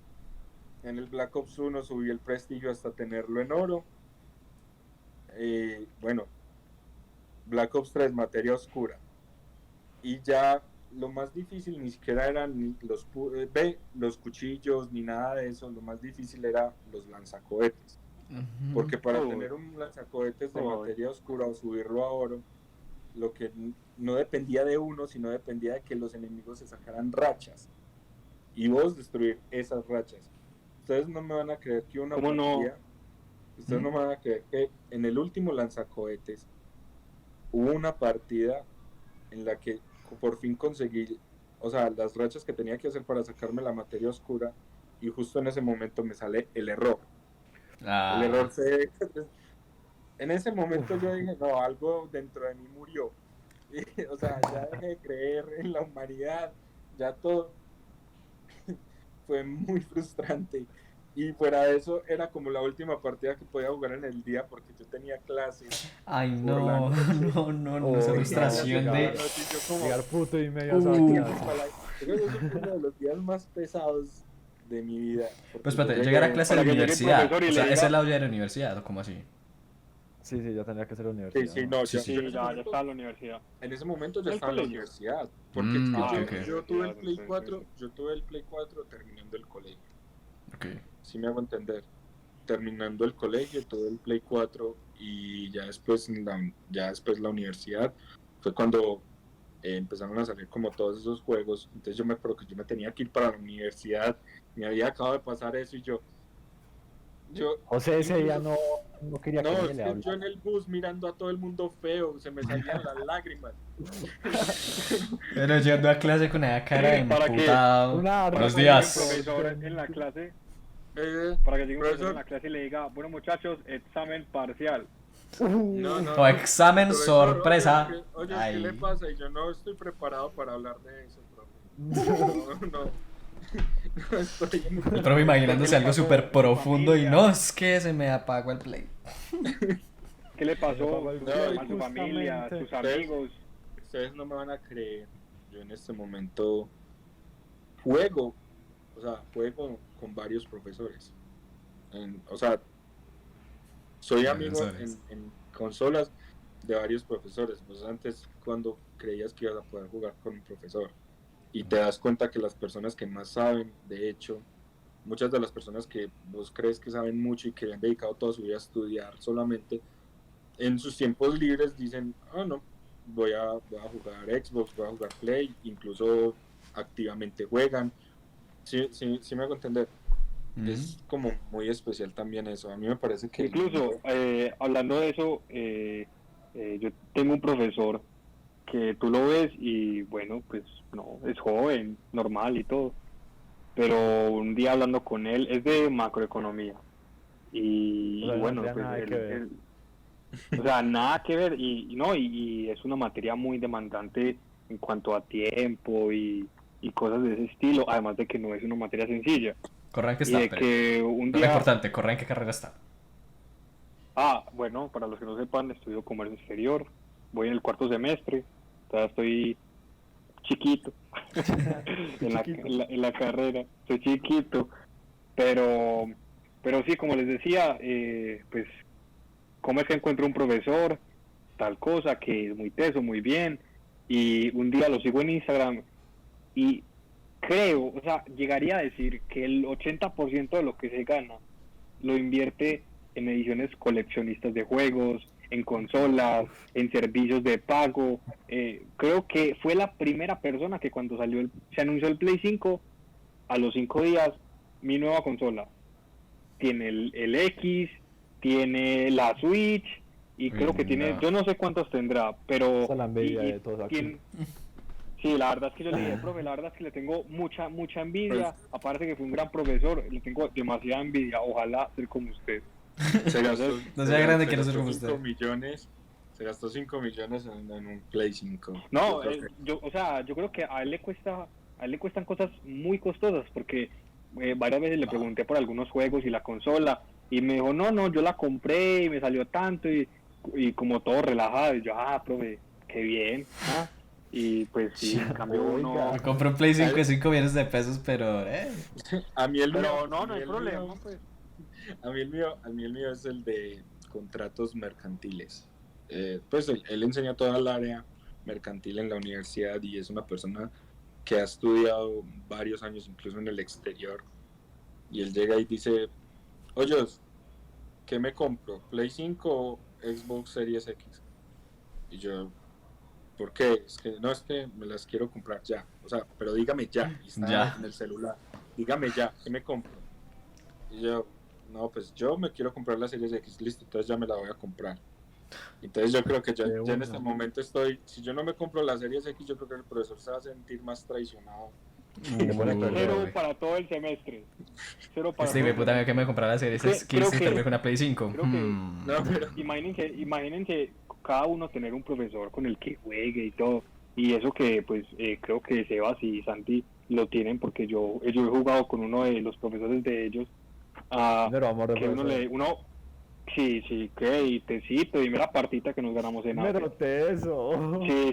en el Black Ops 1 subí el prestigio hasta tenerlo en oro, bueno, Black Ops 3, materia oscura. Y ya lo más difícil ni siquiera eran ni los cuchillos ni nada de eso. Lo más difícil era los lanzacohetes. Porque para Uy. tener un lanzacohetes de Uy. materia oscura o subirlo a oro, lo que no dependía de uno, sino dependía de que los enemigos se sacaran rachas. Y vos destruir esas rachas. Ustedes no me van a creer que una ¿Cómo no? partida... Ustedes no me van a creer que en el último lanzacohetes hubo una partida en la que por fin conseguí, o sea, las rachas que tenía que hacer para sacarme la materia oscura, y justo en ese momento me sale el error. Ah, El error en ese momento yo dije, no, algo dentro de mí murió. O sea, ya dejé de creer en la humanidad, ya todo. Fue muy frustrante. Y fuera de eso, era como la última partida que podía jugar en el día porque yo tenía clases. ay, por la no, noche. no, esa frustración Llegaba de. la noche y yo como, Llegar puto y media Uh. clase. creo que ese fue uno de los días más pesados de mi vida. porque Pues yo espérate, llegué- llegar a clase de para que llegue el universidad. profesor y O le sea, diga- ese es la ya de la universidad, ¿o cómo así? Sí, ya tendría que ser la Sí, universidad. sí, no, Sí, yo- sí. yo Sí, en ese ya momento- está en la universidad. En ese momento ya ¿El estaba en la colegio? universidad, porque Mm, yo, ok. yo tuve el Play Sí, sí, 4, sí. yo tuve el Play 4 terminando el colegio, Ok. si me hago entender, terminando el colegio, tuve el Play 4 y ya después la universidad fue cuando empezaron a salir como todos esos juegos, entonces yo me acuerdo que yo me tenía que ir para la universidad, me había acabado de pasar eso y yo, José ese día no quería que No, nadie es le que hablara. yo en el bus mirando a todo el mundo feo, se me salían las lágrimas. Pero yendo a clase con esa cara de Para que emputado. una Buenos rama días. Un profesor en la clase, Eh, para que llegue un profesor en profesor, la clase y le diga, bueno muchachos, examen parcial. no. O examen Profesor, sorpresa. Oye, Ay. ¿qué le pasa? Y yo no estoy preparado para hablar de eso, profe. No. No estoy. El profe imaginándose algo pasó súper a tu profundo y familia? no, es que se me apagó el play. ¿Qué le pasó No, a su familia, a justamente. sus amigos? Ustedes no me van a creer. Yo en este momento juego con varios profesores. O sea, soy amigo Profesores. en consolas de varios profesores. Pues antes, cuando creías que ibas a poder jugar con un profesor, y te das cuenta que las personas que más saben, de hecho, muchas de las personas que vos crees que saben mucho y que han dedicado toda su vida a estudiar solamente, en sus tiempos libres dicen, no, voy a jugar Xbox, voy a jugar Play, incluso activamente juegan. Sí me hago entender. Es como muy especial también eso. A mí me parece que Incluso, hablando de eso, yo tengo un profesor que tú lo ves y bueno, pues no, es joven, normal y todo. Pero un día hablando con él, es de macroeconomía. Y, O sea, no bueno, tenía pues nada que ver. o sea, nada que ver. Y es una materia muy demandante en cuanto a tiempo y cosas de ese estilo. Además de que no es una materia sencilla. Corran que Y está, de pero. que un Lo día... importante, corran qué carrera está. Bueno, para los que no sepan, estudio comercio exterior. Voy en el cuarto semestre. Todavía estoy chiquito en la carrera. Soy chiquito. Pero sí, como les decía, pues, ¿cómo es que encuentro un profesor? Tal cosa, que es muy teso, muy bien. Y un día lo sigo en Instagram y creo, o sea, llegaría a decir que el 80% de lo que se gana lo invierte en ediciones coleccionistas de juegos, en consolas, en servicios de pago. Creo que fue la primera persona que cuando se anunció el Play 5, a los 5 días, mi nueva consola. Tiene el X, tiene la Switch, y creo que tiene, no. yo no sé cuántos tendrá, pero... Esa es la envidia de todos aquí. Sí, la verdad es que yo le dije, profe, la verdad es que le tengo mucha envidia, aparte que fue un gran profesor, le tengo demasiada envidia, ojalá ser como usted. se gastó, No sea grande, se quiero ser gastó como 5 usted. millones. Se gastó 5 millones en un Play 5. No, yo creo que a él le cuestan cosas muy costosas, porque varias veces le pregunté por algunos juegos y la consola, y me dijo, no, yo la compré y me salió tanto, y como todo relajado, y yo, profe, qué bien, y pues sí, en cambio uno... Me compré un Play 5 de 5 millones de pesos, pero. A mí el mío. Pero no hay problema, pues. A mí el mío es el de contratos mercantiles. Pues él enseña toda el área mercantil en la universidad y es una persona que ha estudiado varios años incluso en el exterior. Y él llega y dice, oye, ¿qué me compro? ¿Play 5 o Xbox Series X? Y yo, ¿por qué? Es que me las quiero comprar ya. O sea, pero dígame ya. Y está Ya. en el celular. Dígame ya, ¿qué me compro? Y yo, no, pues yo me quiero comprar la Series X, listo, entonces ya me la voy a comprar. Entonces yo creo que ya en este momento si yo no me compro la Series X, yo creo que el profesor se va a sentir más traicionado. Cero para todo el semestre. Cero para Este todo güey el puta semestre. que me comprara la serie Creo X que- y terminé con una Play 5. creo que- No, pero Imagínense cada uno tener un profesor con el que juegue y todo. Y eso que pues creo que Sebas y Santi lo tienen porque yo he jugado con uno de los profesores de ellos. Pero amor de Que sí, que y tecito, y mera partita que nos ganamos en Mero Asia. teso.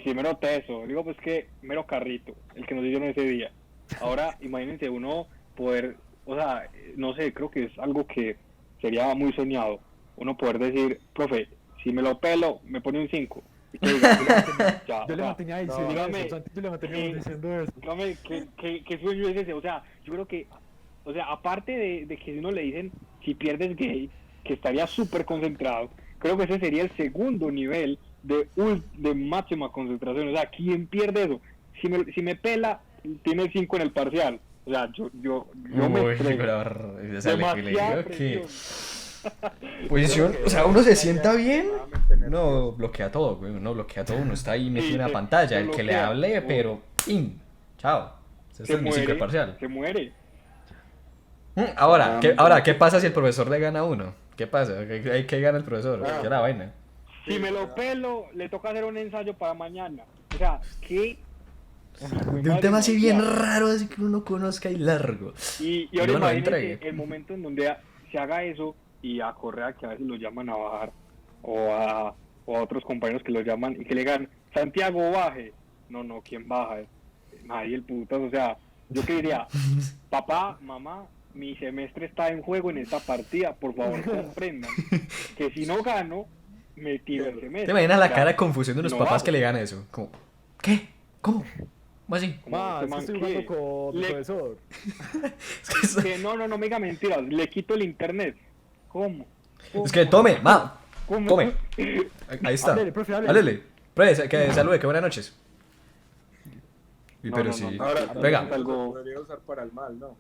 Sí, mero teso. Digo, pues que mero carrito, el que nos dieron ese día. Ahora, imagínense uno poder, o sea, no sé, creo que es algo que sería muy soñado. Uno poder decir, profe, si me lo pelo, me pone un 5. Y que diga, ya, Yo le mantenía diciendo dígame, eso, Santi, yo le mantenía diciendo eso. dígame, ¿qué sueño es ese? O sea, yo creo que, o sea, aparte de que si uno le dicen, si pierdes gay, que estaría súper concentrado, creo que ese sería el segundo nivel de máxima concentración. O sea, ¿quién pierde eso? Si me pela, tiene el 5 en el parcial. O sea, yo me Uy, estreso. pero. O sea, le Demasiada digo que. presión. Posición, o sea, uno se sienta bien. Uno bloquea todo, güey. Uno bloquea todo. Uno está ahí metido en la pantalla. El que le hable, pero. ¡Pin! Chao. Este es mi ciclo de parcial. se muere. Ahora, ¿qué pasa si el profesor le gana a uno? ¿Qué pasa? ¿Qué gana el profesor? ¿Qué es la vaina? Si me lo pelo, le toca hacer un ensayo para mañana. O sea, ¿qué? De un tema así bien raro, así que uno conozca y largo. Y Y ahora uno lo imagínense entregue. el momento en donde se haga eso y a Correa, que a veces lo llaman a bajar, o a otros compañeros que lo llaman y que le digan, Santiago, baje. No, ¿quién baja? Nadie, el putas. O sea, yo que diría, papá, mamá, mi semestre está en juego en esta partida, por favor comprendan que si no gano, me tiro el semestre. ¿Te imaginas la O sea, cara de confusión de los no papás bajo. que le gana eso? Como, ¿qué? ¿Cómo? ¿Cómo así? Como Ma, este es que man estoy que jugando con mi le- profesor. Es que, que no me diga mentiras, le quito el internet. ¿Cómo? es que tome, ma, ¿Cómo? tome. Ahí está. Háblele, profe, háblele. Háblele. Profe, que salude, que buenas noches. No, Pero no, sí. no. Ahora, Venga. también lo podría usar para el mal, ¿no?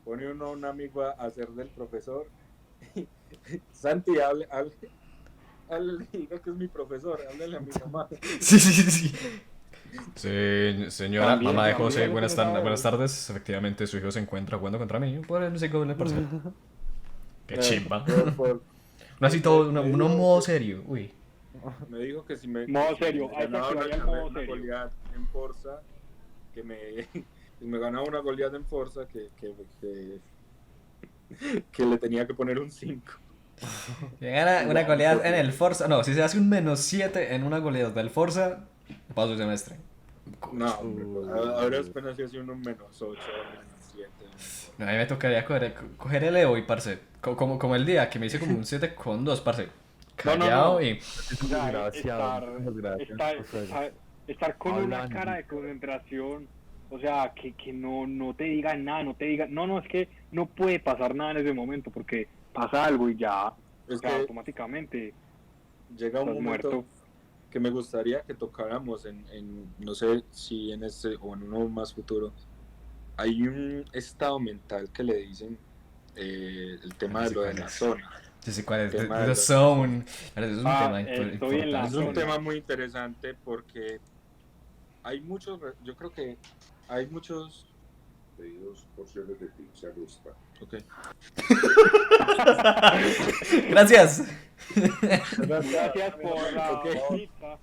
Pone uno a un amigo a hacer del profesor. Santi, hable, diga que es mi profesor, háblele a mi mamá. Sí. Señora, También, mamá de también. José, buenas tardes. Efectivamente, su hijo se encuentra jugando contra mí por el ciclo de parcial. Qué chimba. No así todo, uno modo serio. Uy. Me dijo que si me Modo serio, hay que ganaba activar el una, modo una serio. goleada en Forza, que si me ganaba una goleada en Forza, que le tenía que poner un 5. Si gana una goleada en el Forza. No, si se hace un -7 en una goleada del Forza, paso el semestre. No, hombre, pues, ahora apenas si hace uno -8, -7. No, a mí me tocaría coger el EO y parce. Como el día que me hice como un 7,2, parce. No, no, Callado no. y. O sea, Desgraciado. Muchas gracias, profe. estar con una Hablando. cara de concentración, o sea, que no te digan nada, no te digan, no, es que no puede pasar nada en ese momento, porque pasa algo y ya, Es o sea, que automáticamente llega un estás momento muerto. que me gustaría que tocáramos no sé si en este o en uno más futuro, hay un estado mental que le dicen el tema de lo de la zona. Yo sé cuál es. Tema de The los- Zone. Eso es un tema estoy en la Es un importante. tema muy interesante porque hay muchos, yo creo que hay muchos pedidos porciones de pizza gusta. Ok. Gracias. Gracias por la Ok. pizza.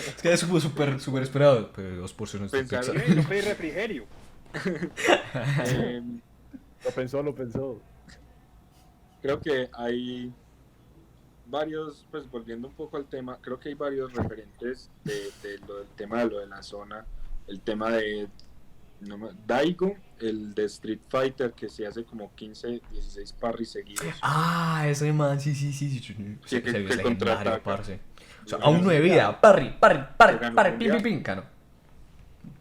Es que es súper esperado. Pero 2 porciones de Pensar pizza. bien. Yo pedí refrigerio. Eh, Lo pensó. creo que hay varios, pues volviendo un poco al tema, creo que hay varios referentes del tema de lo de la zona, el tema de Daigo, el de Street Fighter que se hace como 15, 16 parries seguidos. Ah, ese man, sí. Sí, que Ese es legendario, contraataca. parce. O sea, Yo a un 9 vida. Parry, ganó pim, mundial. pim, cano.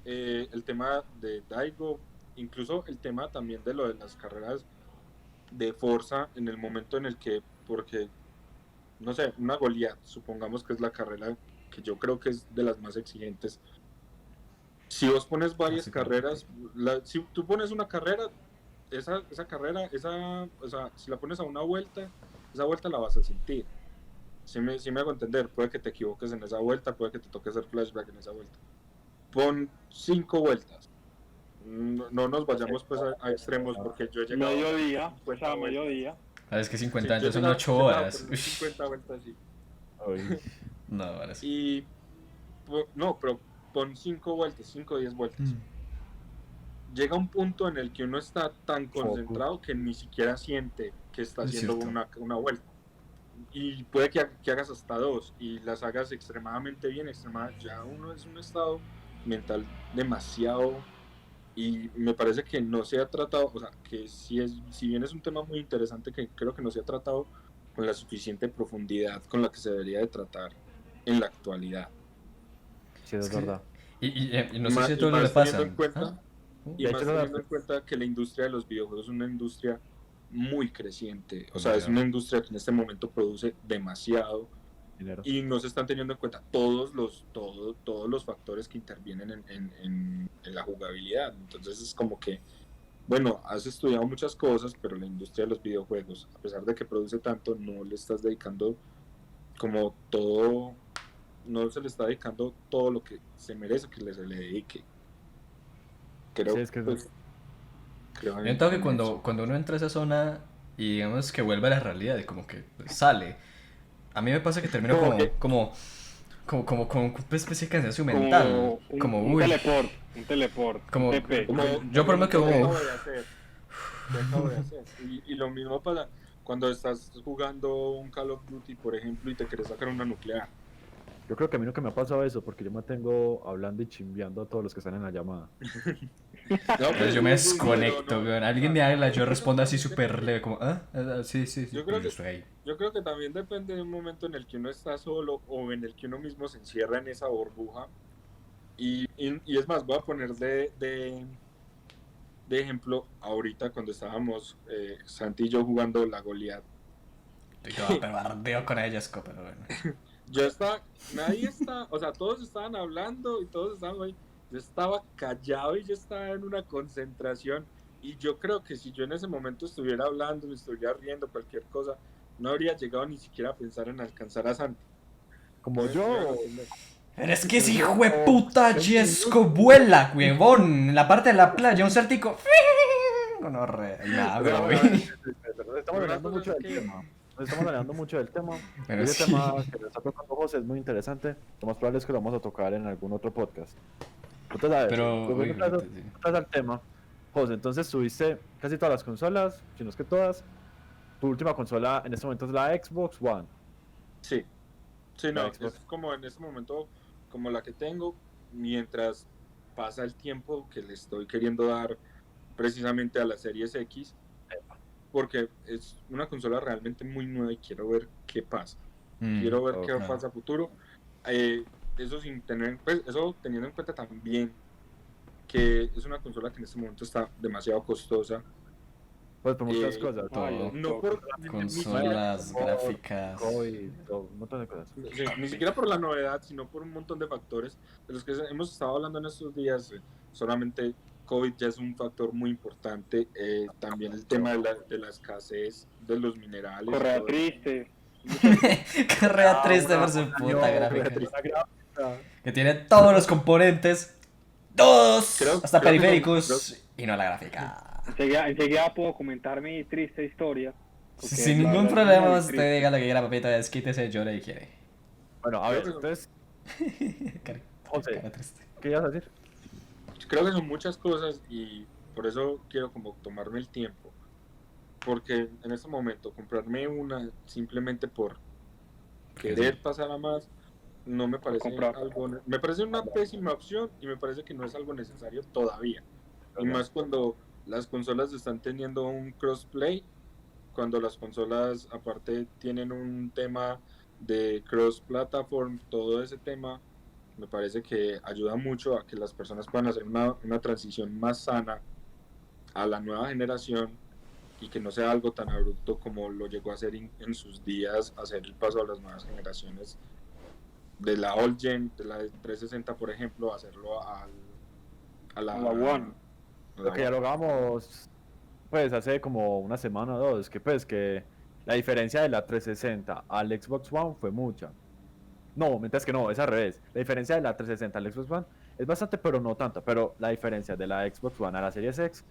El tema de Daigo, incluso el tema también de lo de las carreras de Forza en el momento en el que, porque, no sé, una Goliath, supongamos que es la carrera que yo creo que es de las más exigentes. Si vos pones varias sí, claro. carreras, si tú pones una carrera, esa carrera, o sea, si la pones a una vuelta, esa vuelta la vas a sentir. Si me hago entender, puede que te equivoques en esa vuelta, puede que te toque hacer flashback en esa vuelta. Pon 5 vueltas. No nos vayamos pues a extremos porque yo he llegado Mediodía, a pues a 50 vueltas. mediodía. Sabes que 50 Sí, yo años son llegaba- 8 llegaba horas. por 50 vueltas, sí. Ay, No, ahora sí. Y no, pero pon 5 vueltas, 5 o 10 vueltas. Llega un punto en el que uno está tan concentrado que ni siquiera siente que está Es haciendo cierto. una vuelta. Y puede que hagas hasta 2 y las hagas extremadamente bien, ya uno es un estado mental demasiado, y me parece que no se ha tratado, o sea, que si bien es un tema muy interesante, que creo que no se ha tratado con la suficiente profundidad con la que se debería de tratar en la actualidad. sí, es Es que- verdad. Y no sé Más- si a y todos más le pasa. teniendo en cuenta- ¿Ah? Y De más hecho, teniendo en cuenta que la industria de los videojuegos es una industria muy creciente, o sea, Ya. es una industria que en este momento produce demasiado Dinero. y no se están teniendo en cuenta todos los factores que intervienen en la jugabilidad. Entonces es como que bueno, has estudiado muchas cosas, pero la industria de los videojuegos, a pesar de que produce tanto, no le estás dedicando como todo, no se le está dedicando todo lo que se merece que se le dedique. Creo, Sí, es que pues, creo Yo entiendo que en eso. cuando uno entra a esa zona y digamos que vuelve a la realidad y como que sale, a mí me pasa que termino Como que- como una especie de cansancio Como mental. Como, un uy, teleport, como, un TP. Como, yo por lo menos que ¿qué como, acabo de hacer? ¿Qué acabo de hacer? Y lo mismo pasa cuando estás jugando un Call of Duty, por ejemplo, y te quieres sacar una nuclear. yo creo que a mí nunca me ha pasado eso, porque yo me tengo hablando y chimbeando a todos los que están en la llamada. No, entonces yo me sí, sí, pero desconecto, no, weón. o Alguien sea, me habla, yo yo creo que respondo así también súper depende. leve, como, sí, sí, sí, Yo pero creo yo que, estoy ahí. yo creo que también depende de un momento en el que uno está solo o en el que uno mismo se encierra en esa burbuja. Y es más, voy a poner de ejemplo ahorita cuando estábamos Santi y yo jugando la Goliath. Pero ardeo con ellas, pero bueno. Yo estaba, nadie está, o sea, todos estaban hablando y todos estaban ahí. Yo estaba callado y yo estaba en una concentración. Y yo creo que si yo en ese momento estuviera hablando, me estuviera riendo, cualquier cosa, no habría llegado ni siquiera a pensar en alcanzar a Santi. ¿Sí Como me hago yo, entender? Pero es que pero ese yo hijo de como puta 20 Jesco minutos. vuela, huevón. En la parte de la playa, un saltico. No, re. Nada, O sea, pero bueno, güey. nos estamos Pero una hablando cosa mucho es del que, tema. Nos estamos hablando mucho del tema. Pero Ese sí. tema que nos está tocando José es muy interesante. Lo más probable es que lo vamos a tocar en algún otro podcast. Entonces, a ver, Pero, volviendo uy, otra vez al tema. José, entonces tuviste casi todas las consolas, si no es que todas. Tu última consola en este momento es la Xbox One. sí, sí, La no, es Xbox. como en ese momento, como la que tengo, mientras pasa el tiempo que le estoy queriendo dar precisamente a la Series X, porque es una consola realmente muy nueva y quiero ver qué pasa. Quiero ver qué Ok. pasa a futuro. Eso sin tener, pues, eso teniendo en cuenta también que es una consola que en este momento está demasiado costosa. Pues por muchas Eh, cosas. Ay, todo. los no tokens. por ni siquiera Consolas, gráficas. COVID, un montón de cosas. sí, ni siquiera por la novedad, sino por un montón de factores de los que hemos estado hablando en estos días. Solamente COVID ya es un factor muy importante. También el tema de la escasez de los minerales y Correa todo eso. triste. Carrera triste Una- por su una- puta una gráfica. gráfica. Que tiene todos los componentes. Todos. Creo Hasta que son, periféricos. Y no la gráfica. Enseguida puedo comentar mi triste historia. porque Sin la ningún verdad es problema, muy usted triste. diga lo que quiera, papito. Desquítese, llore y quiere. Bueno, a Creo ver, que- entonces, Cara, José, cara triste. ¿qué ibas a decir? creo que son muchas cosas y por eso quiero como tomarme el tiempo. Porque en este momento comprarme una simplemente por querer pasar a más no me parece comprar. algo, me parece una pésima opción y me parece que no es algo necesario todavía. Y más cuando las consolas están teniendo un crossplay, cuando las consolas aparte tienen un tema de cross platform, todo ese tema me parece que ayuda mucho a que las personas puedan hacer una transición más sana a la nueva generación y que no sea algo tan abrupto como lo llegó a hacer en sus días, hacer el paso a las nuevas generaciones de la old gen, de la 360 por ejemplo, hacerlo a la La One. a la Lo que One. dialogamos, pues, hace como una semana o dos, que pues, que la diferencia de la 360 al Xbox One fue mucha. No, mientras que no, es al revés. La diferencia de la 360 al Xbox One es bastante, pero no tanta. Pero la diferencia de la Xbox One a la Series X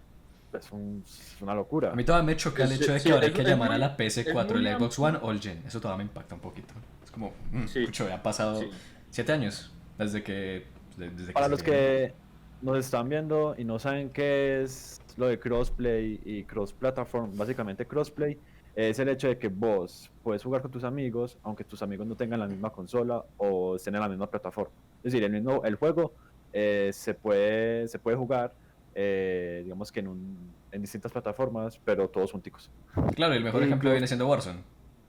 es una locura. A mí todavía me choca el Sí, hecho de que sí, ahora hay que es llamar a muy- la PS4 y es la muy Xbox One amplio. All Gen. Eso todavía me impacta un poquito. Es como, Sí. pucho, ya pasado Sí. 7 años desde que. Desde que Para se los estrenó. que nos están viendo y no saben qué es lo de crossplay y cross platform, básicamente crossplay es el hecho de que vos puedes jugar con tus amigos, aunque tus amigos no tengan la misma consola o estén en la misma plataforma. Es decir, el juego se puede jugar, digamos que en distintas plataformas, pero todos junticos. Claro, y el mejor Y ejemplo incluso- viene siendo Warzone.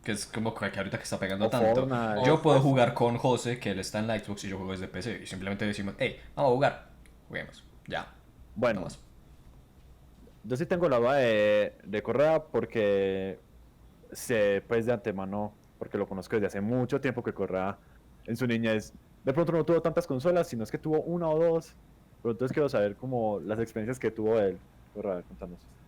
Que es como que ahorita que está pegando O tanto. Fortnite. Yo O puedo Fortnite. jugar con José, que él está en la Xbox y yo juego desde PC. Y simplemente decimos, hey, vamos a jugar. Juguemos. Ya. Bueno, No más. yo sí tengo la duda de Correa porque sé pues de antemano, porque lo conozco desde hace mucho tiempo que Correa en su niñez de pronto no tuvo tantas consolas, sino es que tuvo una o dos, pero entonces quiero saber como las experiencias que tuvo él. Pero a ver, contanos.